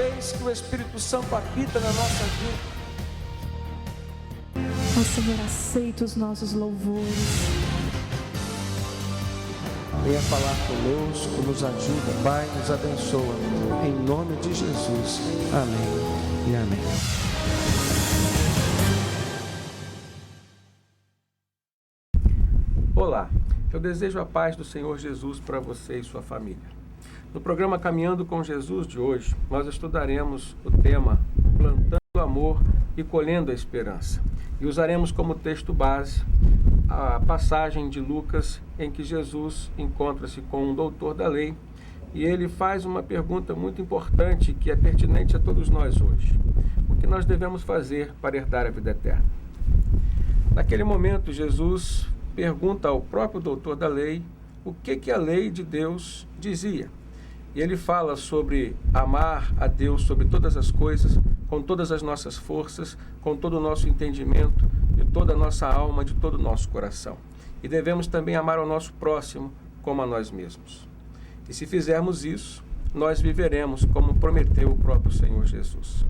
vez que o Espírito Santo habita na nossa vida. Ó Senhor, aceita os nossos louvores. Venha falar conosco, nos ajuda, Pai, nos abençoa. Em nome de Jesus. Amém e amém. Olá, eu desejo a paz do Senhor Jesus para você e sua família. No programa Caminhando com Jesus de hoje, nós estudaremos o tema Plantando Amor e Colhendo a Esperança. E usaremos como texto base a passagem de Lucas em que Jesus encontra-se com um doutor da lei e ele faz uma pergunta muito importante que é pertinente a todos nós hoje. O que nós devemos fazer para herdar a vida eterna? Naquele momento, Jesus pergunta ao próprio doutor da lei o que a lei de Deus dizia. E ele fala sobre amar a Deus sobre todas as coisas, com todas as nossas forças, com todo o nosso entendimento, de toda a nossa alma, de todo o nosso coração. E devemos também amar ao nosso próximo como a nós mesmos. E se fizermos isso, nós viveremos como prometeu o próprio Senhor Jesus.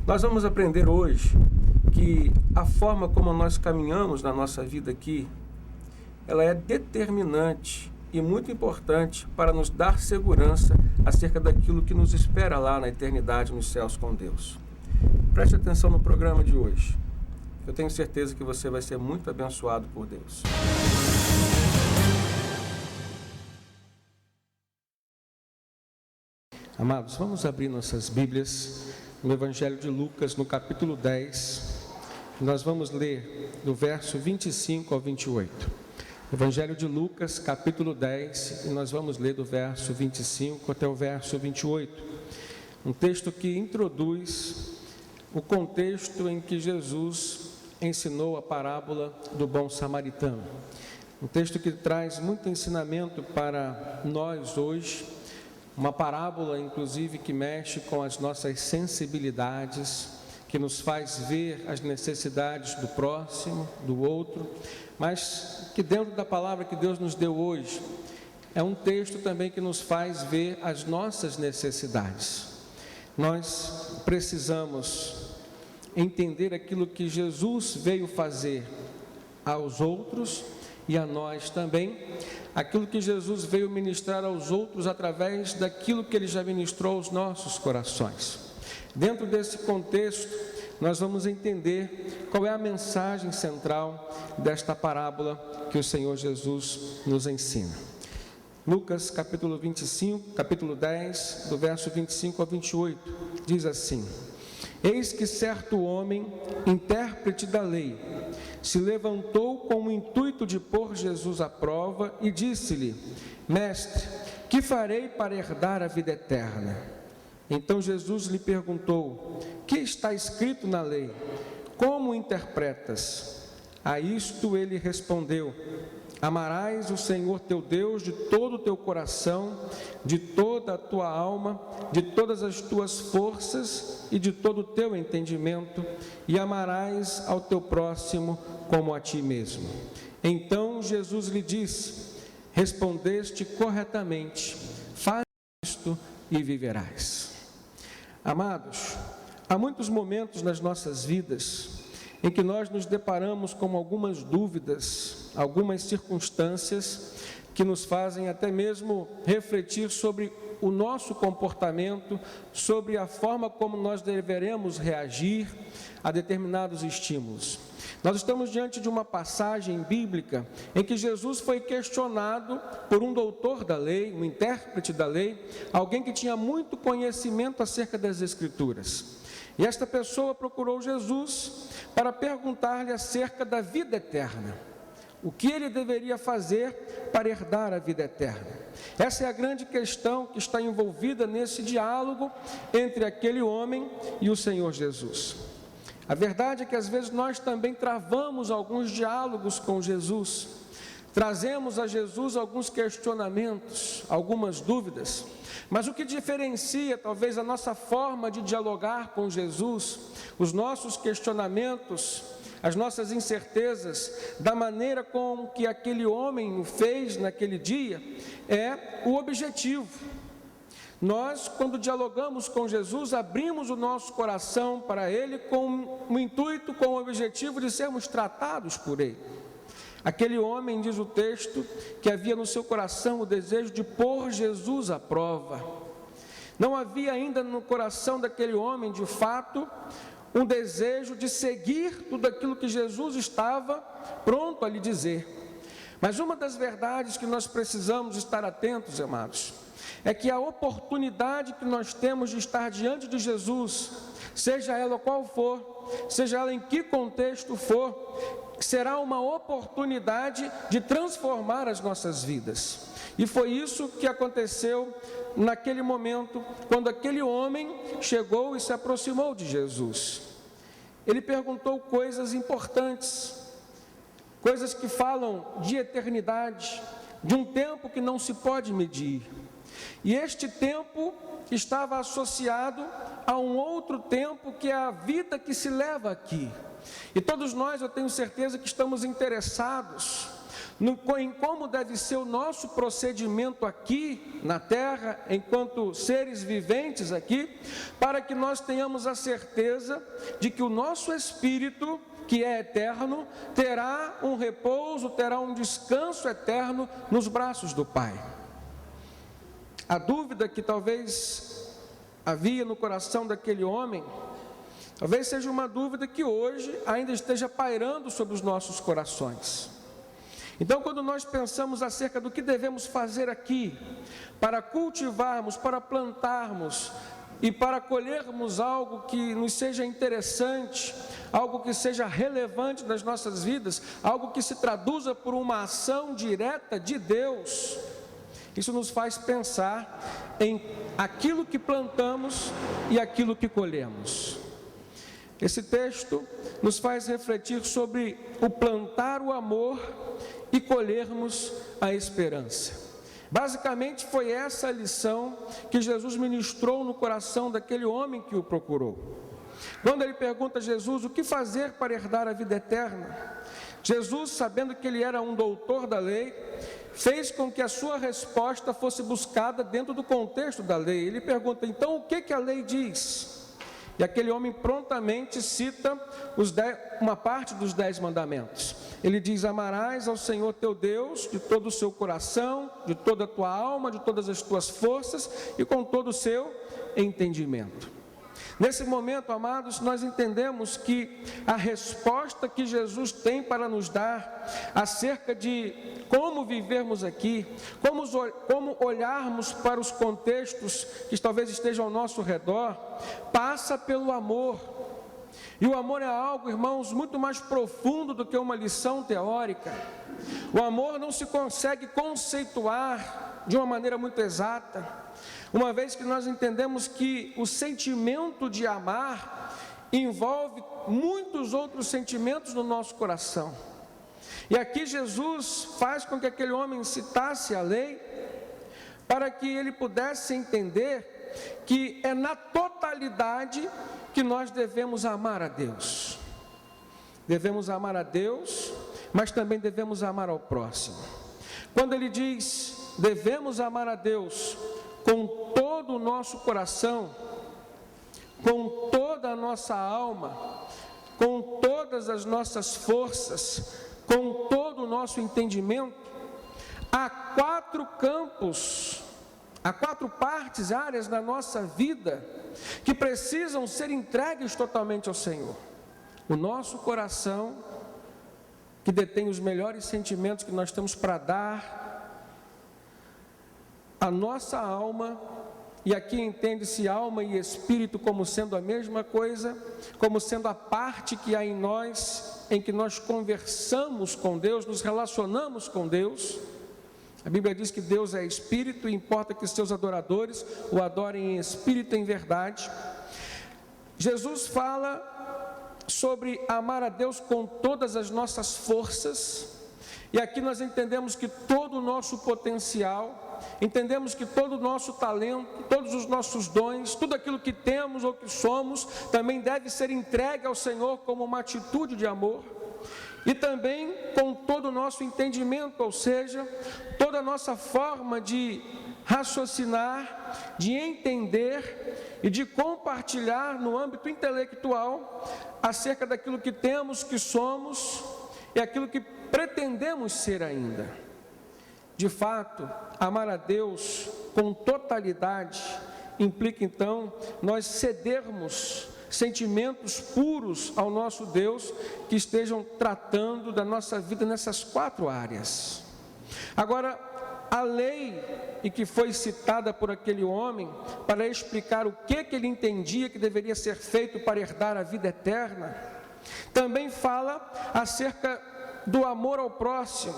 Nós vamos aprender hoje que a forma como nós caminhamos na nossa vida aqui, ela é determinante e muito importante para nos dar segurança acerca daquilo que nos espera lá na eternidade, nos céus com Deus. Preste atenção no programa de hoje. Eu tenho certeza que você vai ser muito abençoado por Deus. Amados, vamos abrir nossas Bíblias no Evangelho de Lucas, no capítulo 10. Nós vamos ler do verso 25 ao 28. Evangelho de Lucas, capítulo 10, e nós vamos ler do verso 25 até o verso 28. Um texto que introduz o contexto em que Jesus ensinou a parábola do bom samaritano. Um texto que traz muito ensinamento para nós hoje, uma parábola, inclusive, que mexe com as nossas sensibilidades, que nos faz ver as necessidades do próximo, do outro, mas que dentro da palavra que Deus nos deu hoje, é um texto também que nos faz ver as nossas necessidades. Nós precisamos entender aquilo que Jesus veio fazer aos outros e a nós também, aquilo que Jesus veio ministrar aos outros através daquilo que Ele já ministrou aos nossos corações. Dentro desse contexto, nós vamos entender qual é a mensagem central desta parábola que o Senhor Jesus nos ensina. Lucas capítulo 10, do verso 25 ao 28, diz assim: Eis que certo homem, intérprete da lei, se levantou com o intuito de pôr Jesus à prova e disse-lhe: Mestre, que farei para herdar a vida eterna? Então Jesus lhe perguntou: que está escrito na lei? Como interpretas? A isto ele respondeu: Amarás o Senhor teu Deus de todo o teu coração, de toda a tua alma, de todas as tuas forças e de todo o teu entendimento, e amarás ao teu próximo como a ti mesmo. Então Jesus lhe disse: Respondeste corretamente, faz isto e viverás. Amados, há muitos momentos nas nossas vidas em que nós nos deparamos com algumas dúvidas, algumas circunstâncias que nos fazem até mesmo refletir sobre o nosso comportamento, sobre a forma como nós deveremos reagir a determinados estímulos. Nós estamos diante de uma passagem bíblica em que Jesus foi questionado por um doutor da lei, um intérprete da lei, alguém que tinha muito conhecimento acerca das Escrituras. E esta pessoa procurou Jesus para perguntar-lhe acerca da vida eterna. O que ele deveria fazer para herdar a vida eterna? Essa é a grande questão que está envolvida nesse diálogo entre aquele homem e o Senhor Jesus. A verdade é que às vezes nós também travamos alguns diálogos com Jesus, trazemos a Jesus alguns questionamentos, algumas dúvidas, mas o que diferencia talvez a nossa forma de dialogar com Jesus, os nossos questionamentos, as nossas incertezas, da maneira com que aquele homem o fez naquele dia, é o objetivo. Nós, quando dialogamos com Jesus, abrimos o nosso coração para Ele com o intuito, com o objetivo de sermos tratados por Ele. Aquele homem, diz o texto, que havia no seu coração o desejo de pôr Jesus à prova. Não havia ainda no coração daquele homem, de fato, um desejo de seguir tudo aquilo que Jesus estava pronto a lhe dizer. Mas uma das verdades que nós precisamos estar atentos, amados, é que a oportunidade que nós temos de estar diante de Jesus, seja ela qual for, seja ela em que contexto for, será uma oportunidade de transformar as nossas vidas. E foi isso que aconteceu naquele momento, quando aquele homem chegou e se aproximou de Jesus. Ele perguntou coisas importantes, coisas que falam de eternidade, de um tempo que não se pode medir. E este tempo estava associado a um outro tempo, que é a vida que se leva aqui. E todos nós, eu tenho certeza que estamos interessados em como deve ser o nosso procedimento aqui na terra, enquanto seres viventes aqui, para que nós tenhamos a certeza de que o nosso espírito, que é eterno, terá um repouso, terá um descanso eterno nos braços do Pai. A dúvida que talvez havia no coração daquele homem, talvez seja uma dúvida que hoje ainda esteja pairando sobre os nossos corações. Então, quando nós pensamos acerca do que devemos fazer aqui, para cultivarmos, para plantarmos e para colhermos algo que nos seja interessante, algo que seja relevante nas nossas vidas, algo que se traduza por uma ação direta de Deus, isso nos faz pensar em aquilo que plantamos e aquilo que colhemos. Esse texto nos faz refletir sobre o plantar o amor e colhermos a esperança. Basicamente foi essa a lição que Jesus ministrou no coração daquele homem que o procurou. Quando ele pergunta a Jesus o que fazer para herdar a vida eterna, Jesus, sabendo que ele era um doutor da lei, fez com que a sua resposta fosse buscada dentro do contexto da lei. Ele pergunta, então, o que a lei diz? E aquele homem prontamente cita uma parte dos 10 mandamentos. Ele diz, amarás ao Senhor teu Deus de todo o seu coração, de toda a tua alma, de todas as tuas forças e com todo o seu entendimento. Nesse momento, amados, nós entendemos que a resposta que Jesus tem para nos dar acerca de como vivermos aqui, como olharmos para os contextos que talvez estejam ao nosso redor, passa pelo amor. E o amor é algo, irmãos, muito mais profundo do que uma lição teórica. O amor não se consegue conceituar de uma maneira muito exata, uma vez que nós entendemos que o sentimento de amar envolve muitos outros sentimentos no nosso coração. E aqui Jesus faz com que aquele homem citasse a lei, para que ele pudesse entender que é na totalidade que nós devemos amar a Deus. Devemos amar a Deus, mas também devemos amar ao próximo. Quando ele diz, devemos amar a Deus com todo o nosso coração, com toda a nossa alma, com todas as nossas forças, com todo o nosso entendimento, há 4 campos, há 4 partes, áreas na nossa vida que precisam ser entregues totalmente ao Senhor. O nosso coração, que detém os melhores sentimentos que nós temos para dar, a nossa alma, e aqui entende-se alma e espírito como sendo a mesma coisa, como sendo a parte que há em nós, em que nós conversamos com Deus, nos relacionamos com Deus. A Bíblia diz que Deus é espírito e importa que seus adoradores o adorem em espírito e em verdade. Jesus fala sobre amar a Deus com todas as nossas forças, e aqui nós entendemos que todo o nosso potencial, entendemos que todo o nosso talento, todos os nossos dons, tudo aquilo que temos ou que somos, também deve ser entregue ao Senhor como uma atitude de amor, e também com todo o nosso entendimento, ou seja, toda a nossa forma de raciocinar, de entender e de compartilhar no âmbito intelectual acerca daquilo que temos, que somos e aquilo que pretendemos ser ainda. De fato, amar a Deus com totalidade implica então nós cedermos sentimentos puros ao nosso Deus que estejam tratando da nossa vida nessas 4 áreas. Agora, a lei e que foi citada por aquele homem para explicar o que ele entendia que deveria ser feito para herdar a vida eterna, também fala acerca do amor ao próximo.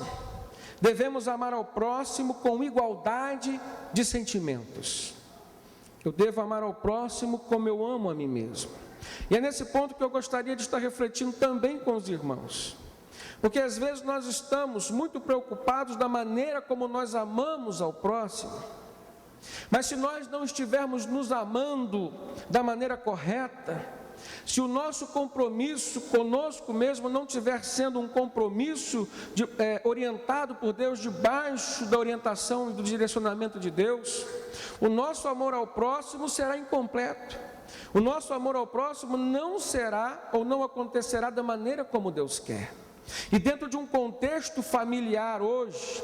Devemos amar ao próximo com igualdade de sentimentos. Eu devo amar ao próximo como eu amo a mim mesmo. E é nesse ponto que eu gostaria de estar refletindo também com os irmãos. Porque às vezes nós estamos muito preocupados da maneira como nós amamos ao próximo. Mas se nós não estivermos nos amando da maneira correta, se o nosso compromisso conosco mesmo não estiver sendo um compromisso orientado por Deus, debaixo da orientação e do direcionamento de Deus, o nosso amor ao próximo será incompleto. O nosso amor ao próximo não será ou não acontecerá da maneira como Deus quer. E dentro de um contexto familiar hoje,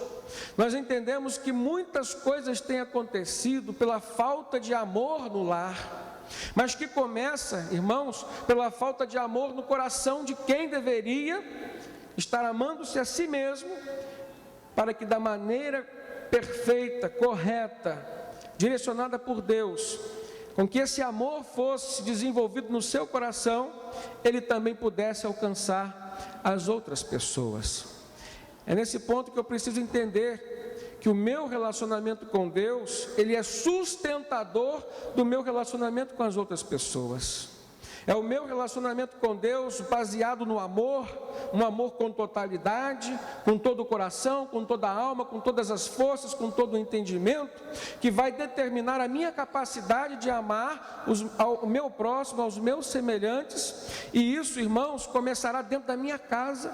nós entendemos que muitas coisas têm acontecido pela falta de amor no lar, mas que começa, irmãos, pela falta de amor no coração de quem deveria estar amando-se a si mesmo, para que da maneira perfeita, correta, direcionada por Deus, com que esse amor fosse desenvolvido no seu coração, ele também pudesse alcançar as outras pessoas. É nesse ponto que eu preciso entender que o meu relacionamento com Deus, ele é sustentador do meu relacionamento com as outras pessoas. É o meu relacionamento com Deus baseado no amor, um amor com totalidade, com todo o coração, com toda a alma, com todas as forças, com todo o entendimento, que vai determinar a minha capacidade de amar ao meu próximo, aos meus semelhantes, e isso, irmãos, começará dentro da minha casa.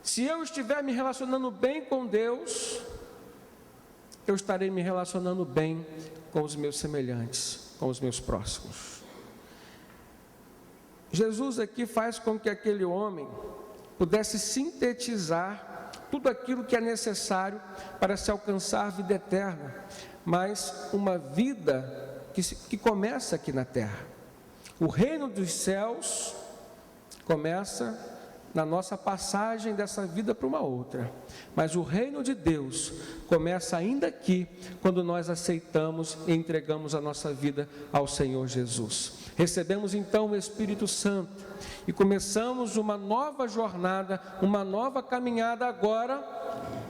Se eu estiver me relacionando bem com Deus, eu estarei me relacionando bem com os meus semelhantes, com os meus próximos. Jesus aqui faz com que aquele homem pudesse sintetizar tudo aquilo que é necessário para se alcançar a vida eterna, mas uma vida que começa aqui na terra. O reino dos céus começa na nossa passagem dessa vida para uma outra, mas o reino de Deus começa ainda aqui, quando nós aceitamos e entregamos a nossa vida ao Senhor Jesus. Recebemos então o Espírito Santo e começamos uma nova jornada, uma nova caminhada agora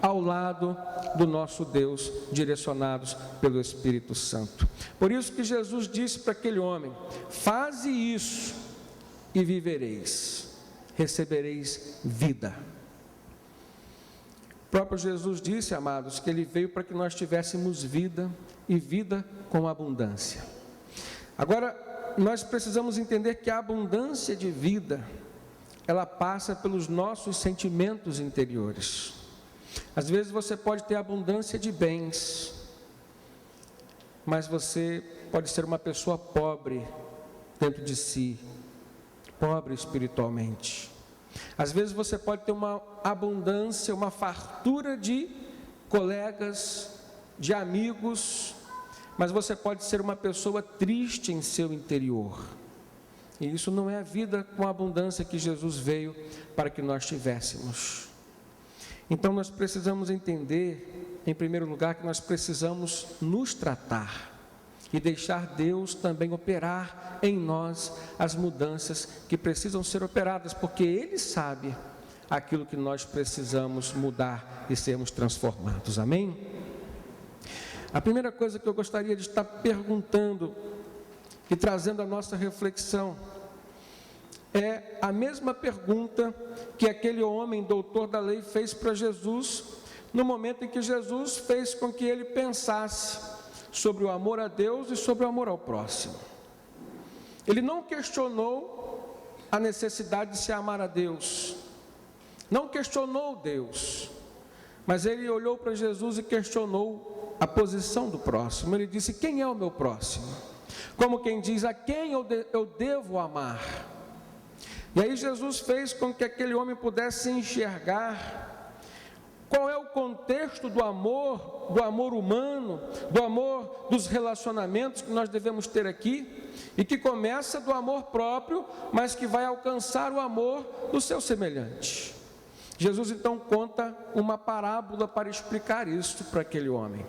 ao lado do nosso Deus, direcionados pelo Espírito Santo. Por isso que Jesus disse para aquele homem: faze isso e vivereis, recebereis vida. O próprio Jesus disse, amados, que Ele veio para que nós tivéssemos vida e vida com abundância. Agora, nós precisamos entender que a abundância de vida, ela passa pelos nossos sentimentos interiores. Às vezes você pode ter abundância de bens, mas você pode ser uma pessoa pobre dentro de si, pobre espiritualmente. Às vezes você pode ter uma abundância, uma fartura de colegas, de amigos, mas você pode ser uma pessoa triste em seu interior. E isso não é a vida com a abundância que Jesus veio para que nós tivéssemos. Então nós precisamos entender, em primeiro lugar, que nós precisamos nos tratar e deixar Deus também operar em nós as mudanças que precisam ser operadas, porque Ele sabe aquilo que nós precisamos mudar e sermos transformados. Amém? A primeira coisa que eu gostaria de estar perguntando e trazendo a nossa reflexão é a mesma pergunta que aquele homem, doutor da lei, fez para Jesus, no momento em que Jesus fez com que ele pensasse sobre o amor a Deus e sobre o amor ao próximo. Ele não questionou a necessidade de se amar a Deus, não questionou Deus, mas ele olhou para Jesus e questionou a posição do próximo. Ele disse: quem é o meu próximo? Como quem diz: a quem eu devo amar? E aí Jesus fez com que aquele homem pudesse enxergar qual é o contexto do amor humano, do amor dos relacionamentos que nós devemos ter aqui, e que começa do amor próprio, mas que vai alcançar o amor do seu semelhante. Jesus então conta uma parábola para explicar isso para aquele homem.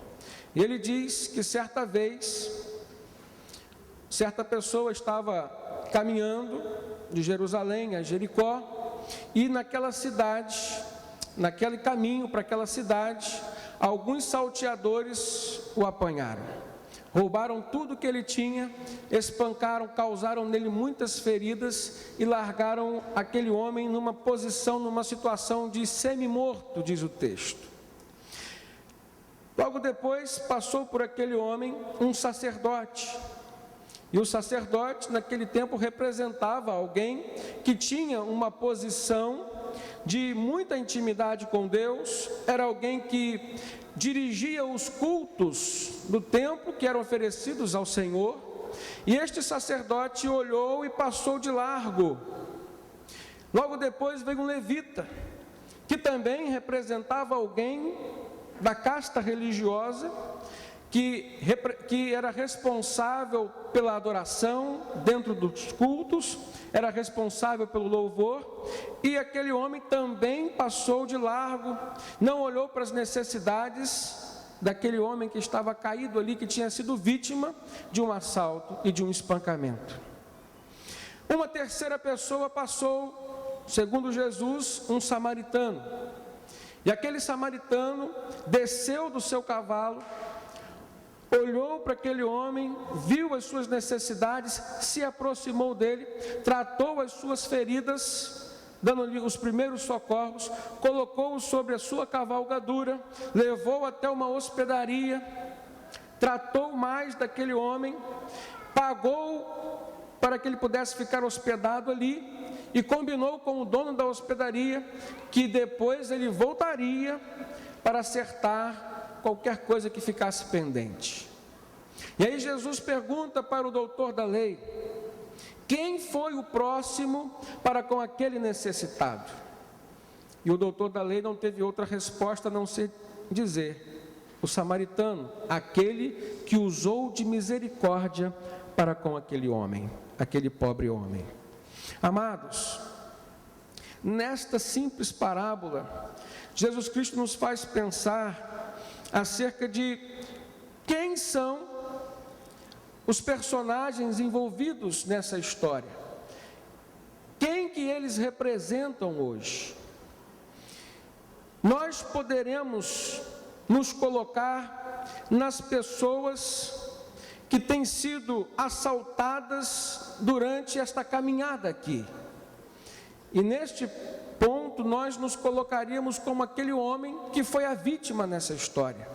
E ele diz que certa vez, certa pessoa estava caminhando de Jerusalém a Jericó, e naquela cidade, naquele caminho para aquela cidade, alguns salteadores o apanharam. Roubaram tudo que ele tinha, espancaram, causaram nele muitas feridas e largaram aquele homem numa situação de semi-morto, diz o texto. Logo depois passou por aquele homem um sacerdote. E o sacerdote naquele tempo representava alguém que tinha uma posição de muita intimidade com Deus, era alguém que dirigia os cultos do templo que eram oferecidos ao Senhor, e este sacerdote olhou e passou de largo. Logo depois veio um levita, que também representava alguém da casta religiosa, que era responsável pela adoração dentro dos cultos, era responsável pelo louvor, e aquele homem também passou de largo, não olhou para as necessidades daquele homem que estava caído ali, que tinha sido vítima de um assalto e de um espancamento. Uma terceira pessoa passou, segundo Jesus, um samaritano, e aquele samaritano desceu do seu cavalo, olhou para aquele homem, viu as suas necessidades, se aproximou dele, tratou as suas feridas, dando-lhe os primeiros socorros, colocou-o sobre a sua cavalgadura, levou até uma hospedaria, tratou mais daquele homem, pagou para que ele pudesse ficar hospedado ali, e combinou com o dono da hospedaria que depois ele voltaria para acertar qualquer coisa que ficasse pendente. E aí Jesus pergunta para o doutor da lei: quem foi o próximo para com aquele necessitado? E o doutor da lei não teve outra resposta a não ser dizer: o samaritano, aquele que usou de misericórdia para com aquele homem, aquele pobre homem. Amados, nesta simples parábola, Jesus Cristo nos faz pensar acerca de quem são os personagens envolvidos nessa história, quem que eles representam hoje. Nós poderemos nos colocar nas pessoas que têm sido assaltadas durante esta caminhada aqui, e neste ponto nós nos colocaríamos como aquele homem que foi a vítima nessa história,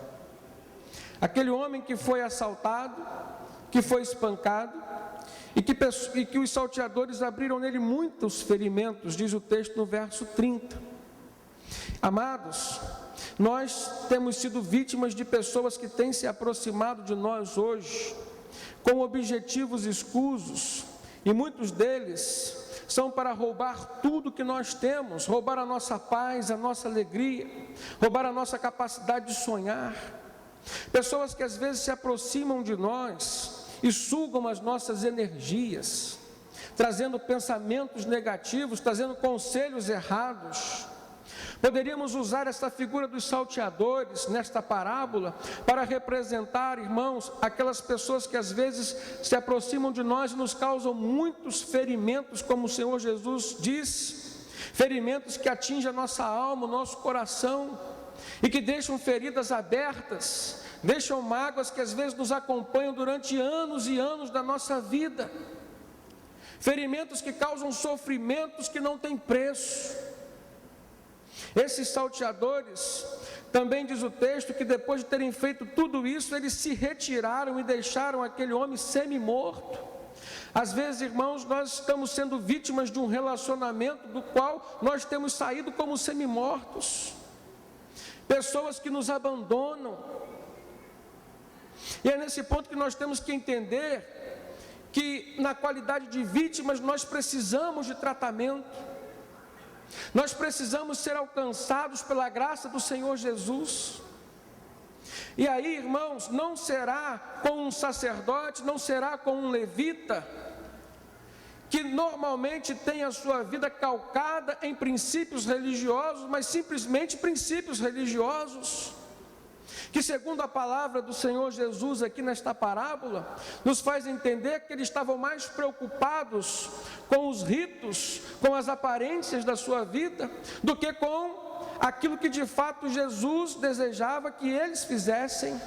aquele homem que foi assaltado, que foi espancado, e que os salteadores abriram nele muitos ferimentos, diz o texto no verso 30. Amados, nós temos sido vítimas de pessoas que têm se aproximado de nós hoje com objetivos escusos, e muitos deles são para roubar tudo que nós temos, roubar a nossa paz, a nossa alegria, roubar a nossa capacidade de sonhar. Pessoas que às vezes se aproximam de nós e sugam as nossas energias, trazendo pensamentos negativos, trazendo conselhos errados. Poderíamos usar essa figura dos salteadores nesta parábola para representar, irmãos, aquelas pessoas que às vezes se aproximam de nós e nos causam muitos ferimentos, como o Senhor Jesus disse, ferimentos que atingem a nossa alma, o nosso coração, e que deixam feridas abertas, deixam mágoas que às vezes nos acompanham durante anos e anos da nossa vida, ferimentos que causam sofrimentos que não têm preço. Esses salteadores, também diz o texto, que depois de terem feito tudo isso, eles se retiraram e deixaram aquele homem semi-morto. Às vezes, irmãos, nós estamos sendo vítimas de um relacionamento do qual nós temos saído como semi-mortos. Pessoas que nos abandonam, E é nesse ponto que nós temos que entender que na qualidade de vítimas nós precisamos de tratamento, nós precisamos ser alcançados pela graça do Senhor Jesus. E aí, irmãos, não será com um sacerdote, não será com um levita, que normalmente tem a sua vida calcada em princípios religiosos, mas simplesmente princípios religiosos, que segundo a palavra do Senhor Jesus aqui nesta parábola, nos faz entender que eles estavam mais preocupados com os ritos, com as aparências da sua vida, do que com aquilo que de fato Jesus desejava que eles fizessem.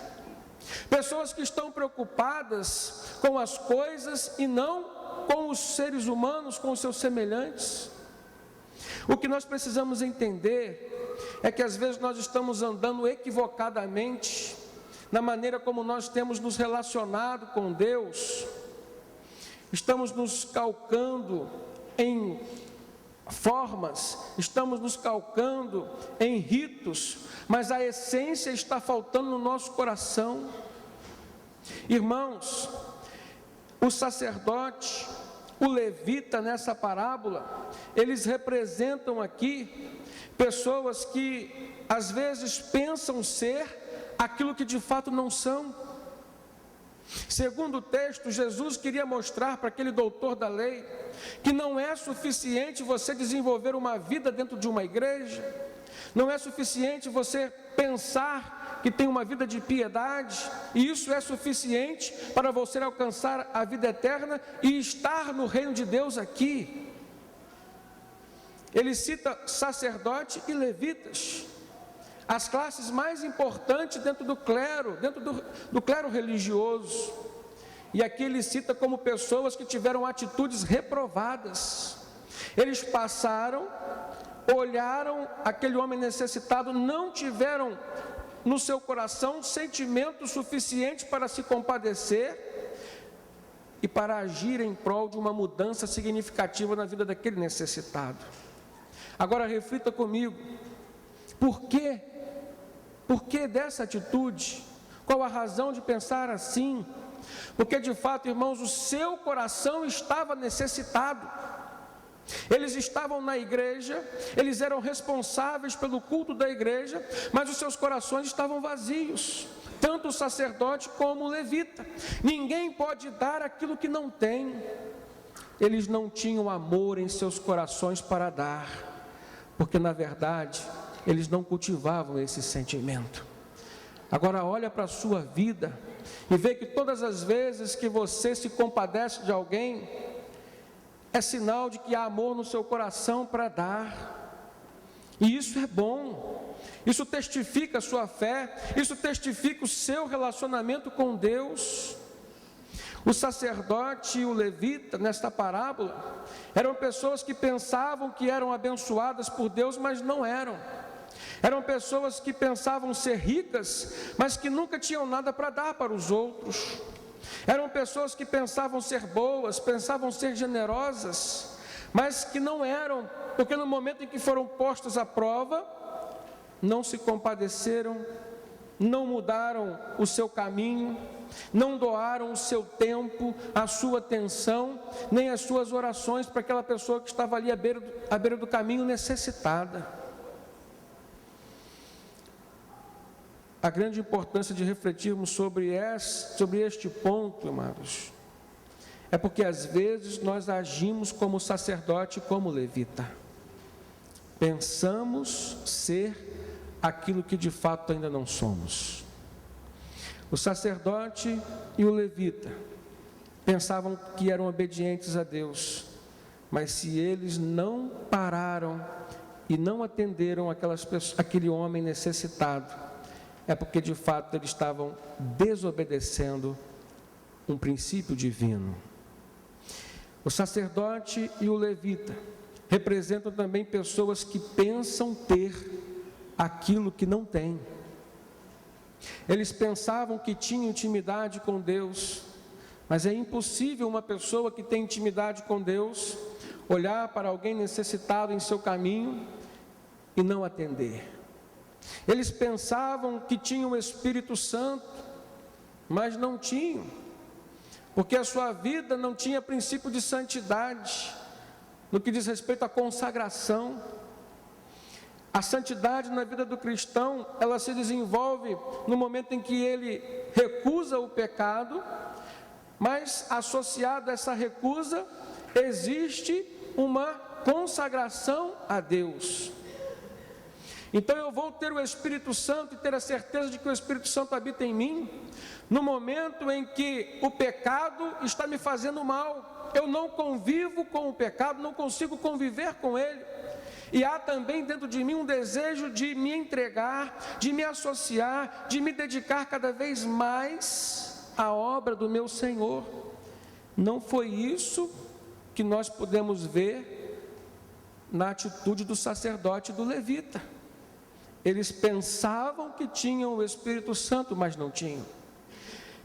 Pessoas que estão preocupadas com as coisas e não com os seres humanos, com os seus semelhantes. O que nós precisamos entender é que às vezes nós estamos andando equivocadamente na maneira como nós temos nos relacionado com Deus. Estamos nos calcando em formas, estamos nos calcando em ritos, mas a essência está faltando no nosso coração. Irmãos, o sacerdote, o levita nessa parábola, eles representam aqui pessoas que às vezes pensam ser aquilo que de fato não são. Segundo o texto, Jesus queria mostrar para aquele doutor da lei que não é suficiente você desenvolver uma vida dentro de uma igreja, não é suficiente você pensar que tem uma vida de piedade, e isso é suficiente para você alcançar a vida eterna e estar no reino de Deus aqui. Ele cita sacerdote e levitas, as classes mais importantes dentro do clero, do clero religioso. E aqui ele cita como pessoas que tiveram atitudes reprovadas. Eles passaram, olharam aquele homem necessitado, não tiveram no seu coração sentimento suficiente para se compadecer e para agir em prol de uma mudança significativa na vida daquele necessitado. Agora reflita comigo, por quê? Por que dessa atitude? Qual a razão de pensar assim? Porque de fato, irmãos, o seu coração estava necessitado. Eles estavam na igreja, eles eram responsáveis pelo culto da igreja, mas os seus corações estavam vazios, tanto o sacerdote como o levita. Ninguém pode dar aquilo que não tem. Eles não tinham amor em seus corações para dar, porque na verdade eles não cultivavam esse sentimento. Agora olha para a sua vida e vê que todas as vezes que você se compadece de alguém, é sinal de que há amor no seu coração para dar. E isso é bom, isso testifica a sua fé, isso testifica o seu relacionamento com Deus. O sacerdote e o levita, nesta parábola, eram pessoas que pensavam que eram abençoadas por Deus, mas não eram. Eram pessoas que pensavam ser ricas, mas que nunca tinham nada para dar para os outros. Eram pessoas que pensavam ser boas, pensavam ser generosas, mas que não eram, porque no momento em que foram postas à prova, não se compadeceram, não mudaram o seu caminho, não doaram o seu tempo, a sua atenção, nem as suas orações para aquela pessoa que estava ali à beira do caminho necessitada. A grande importância de refletirmos sobre este ponto, amados, é porque às vezes nós agimos como sacerdote e como levita. Pensamos ser aquilo que de fato ainda não somos. O sacerdote e o levita pensavam que eram obedientes a Deus, mas se eles não pararam e não atenderam aquele homem necessitado, é porque de fato eles estavam desobedecendo um princípio divino. O sacerdote e o levita representam também pessoas que pensam ter aquilo que não têm. Eles pensavam que tinham intimidade com Deus, mas é impossível uma pessoa que tem intimidade com Deus olhar para alguém necessitado em seu caminho e não atender. Eles pensavam que tinham o Espírito Santo, mas não tinham, porque a sua vida não tinha princípio de santidade, no que diz respeito à consagração. A santidade na vida do cristão, ela se desenvolve no momento em que ele recusa o pecado, mas associado a essa recusa, existe uma consagração a Deus. Então eu vou ter o Espírito Santo e ter a certeza de que o Espírito Santo habita em mim, no momento em que o pecado está me fazendo mal. Eu não convivo com o pecado, não consigo conviver com ele. E há também dentro de mim um desejo de me entregar, de me associar, de me dedicar cada vez mais à obra do meu Senhor. Não foi isso que nós podemos ver na atitude do sacerdote e do levita. Eles pensavam que tinham o Espírito Santo, mas não tinham.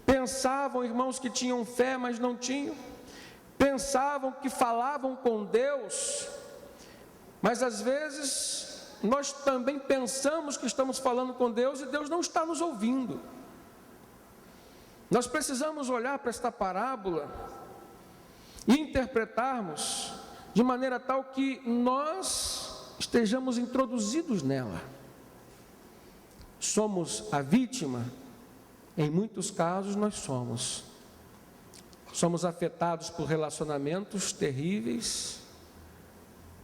Pensavam, irmãos, que tinham fé, mas não tinham. Pensavam que falavam com Deus, mas às vezes nós também pensamos que estamos falando com Deus e Deus não está nos ouvindo. Nós precisamos olhar para esta parábola e interpretarmos de maneira tal que nós estejamos introduzidos nela. Somos a vítima? Em muitos casos nós somos. Somos afetados por relacionamentos terríveis,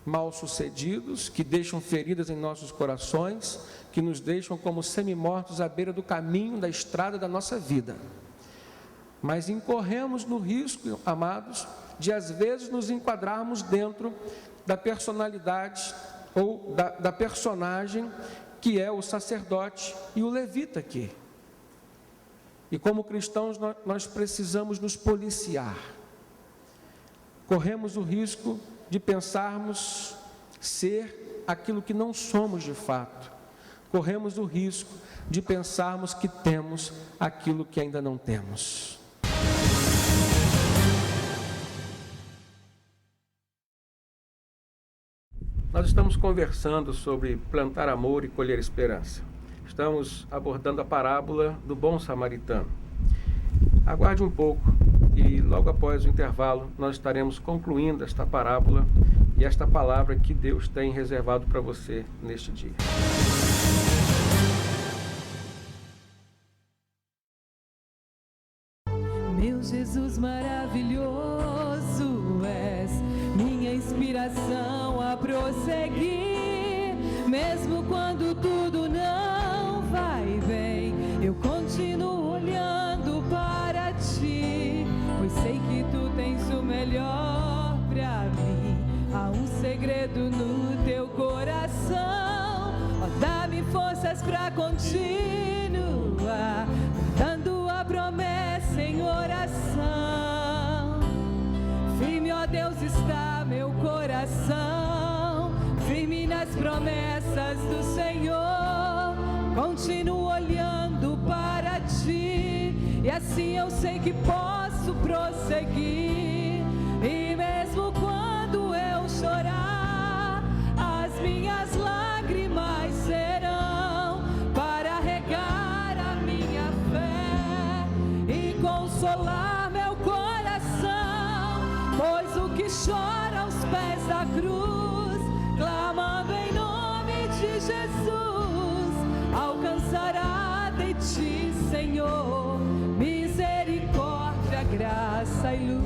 mal sucedidos, que deixam feridas em nossos corações, que nos deixam como semi-mortos à beira do caminho, da estrada da nossa vida. Mas incorremos no risco, amados, de às vezes nos enquadrarmos dentro da personalidade ou da personagem que é o sacerdote e o levita aqui. E como cristãos nós precisamos nos policiar. Corremos o risco de pensarmos ser aquilo que não somos de fato. Corremos o risco de pensarmos que temos aquilo que ainda não temos. Nós estamos conversando sobre plantar amor e colher esperança. Estamos abordando a parábola do bom samaritano. Aguarde um pouco e logo após o intervalo nós estaremos concluindo esta parábola e esta palavra que Deus tem reservado para você neste dia. Meu Jesus maravilhoso, és minha inspiração a prosseguir, mesmo quando tudo não vai bem, eu continuo olhando para ti, pois sei que tu tens o melhor para mim. Há um segredo no teu coração, ó, dá-me forças para continuar, dando a promessa em oração. Firme, ó Deus, está meu coração, firme nas promessas do Senhor. Continuo olhando para ti, e assim eu sei que posso prosseguir. E mesmo quando eu chorar, as minhas lágrimas serão para regar a minha fé e consolar meu coração, pois o que chora aos pés da cruz, clamando em nome de Jesus, alcançará de ti, Senhor, misericórdia, graça e luz.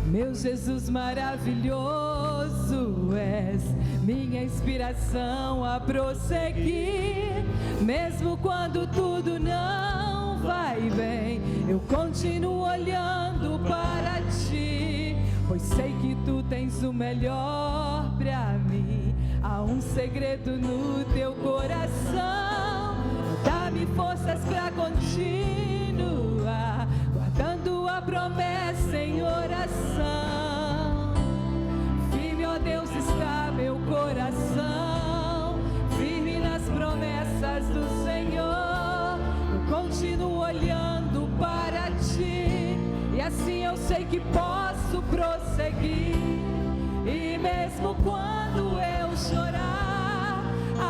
Meu Jesus maravilhoso, és minha inspiração a prosseguir, mesmo quando tudo não vai bem, eu continuo olhando para ti, pois sei que tu tens o melhor para mim. Há um segredo no teu coração, dá-me forças para continuar, guardando a promessa em oração. Firme, ó Deus, está meu coração, firme nas promessas do Senhor. Eu continuo olhando para ti, eu sei que posso prosseguir. E mesmo quando eu chorar,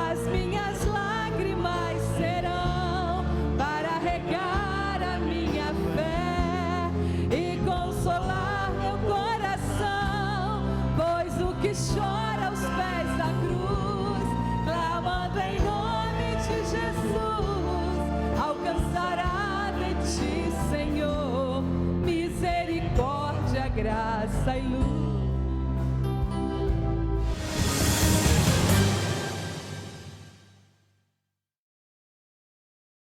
as minhas lágrimas serão para regar a minha fé e consolar meu coração, pois o que chora aos pés da cruz, clamando em nome de Jesus, alcançará de ti, Senhor, misericórdia, graça e luz.